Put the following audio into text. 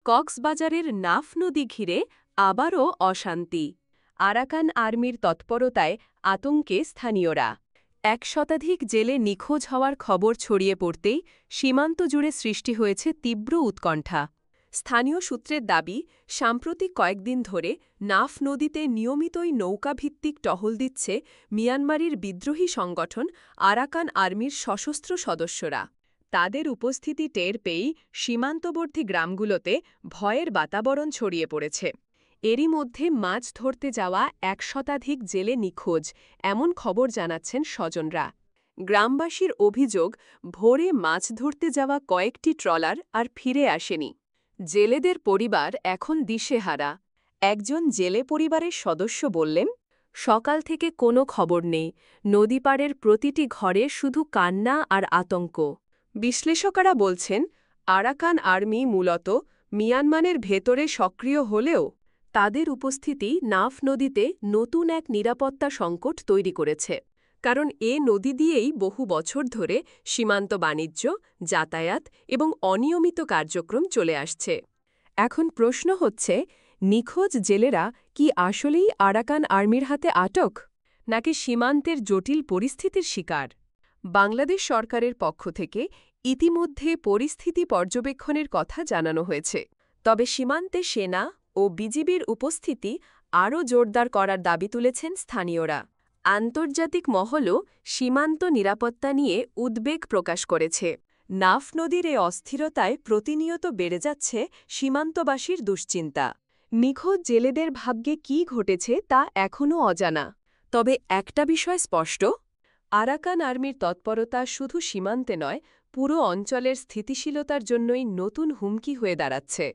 কক্সবাজারের নাফ নদী ঘিরে আবারও অশান্তি। আরাকান আর্মির তৎপরতায় আতঙ্কে স্থানীয়রা। ১ শতাধিক জেলে নিখোঁজ হওয়ার খবর ছড়িয়ে পড়তেই সীমান্ত জুড়ে সৃষ্টি হয়েছে তীব্র উৎকণ্ঠা। স্থানীয় সূত্রের দাবি, সাম্প্রতিক কয়েকদিন ধরে নাফ নদীতে নিয়মিতই নৌকাভিত্তিক টহল দিচ্ছে মিয়ানমারের বিদ্রোহী সংগঠন আরাকান আর্মির সশস্ত্র সদস্যরা। তাদের উপস্থিতি টের পেয়েই সীমান্তবর্তী গ্রামগুলোতে ভয়ের বাতাবরণ ছড়িয়ে পড়েছে। এরই মধ্যে মাছ ধরতে যাওয়া ১ শতাধিক জেলে নিখোঁজ, এমন খবর জানাচ্ছেন স্বজনরা। গ্রামবাসীর অভিযোগ, ভোরে মাছ ধরতে যাওয়া কয়েকটি ট্রলার আর ফিরে আসেনি। জেলেদের পরিবার এখন দিশেহারা। একজন জেলে পরিবারের সদস্য বললেন, সকাল থেকে কোনো খবর নেই, নদীপাড়ের প্রতিটি ঘরে শুধু কান্না আর আতঙ্ক। বিশ্লেষকেরা বলছেন, আরাকান আর্মি মূলত মিয়ানমারের ভেতরে সক্রিয় হলেও তাদের উপস্থিতি নাফ নদীতে নতুন এক নিরাপত্তা সংকট তৈরি করেছে। কারণ এ নদী দিয়েই বহু বছর ধরে সীমান্ত বাণিজ্য, যাতায়াত এবং অনিয়মিত কার্যক্রম চলে আসছে। এখন প্রশ্ন হচ্ছে, নিখোঁজ জেলেরা কি আসলেই আরাকান আর্মির হাতে আটক, নাকি সীমান্তের জটিল পরিস্থিতির শিকার? বাংলাদেশ সরকারের পক্ষ থেকে ইতিমধ্যে পরিস্থিতি পর্যবেক্ষণের কথা জানানো হয়েছে। তবে সীমান্তে সেনা ও বিজিবির উপস্থিতি আরও জোরদার করার দাবি তুলেছেন স্থানীয়রা। আন্তর্জাতিক মহলও সীমান্ত নিরাপত্তা নিয়ে উদ্বেগ প্রকাশ করেছে। নাফ নদীর এ অস্থিরতায় প্রতিনিয়ত বেড়ে যাচ্ছে সীমান্তবাসীর দুশ্চিন্তা। নিখোঁজ জেলেদের ভাগ্যে কী ঘটেছে তা এখনও অজানা। তবে একটা বিষয় স্পষ্ট, আরাকান আর্মির তৎপরতা শুধু সীমান্তে নয়, পুরো অঞ্চলের স্থিতিশীলতার জন্যই নতুন হুমকি হয়ে দাঁড়াচ্ছে।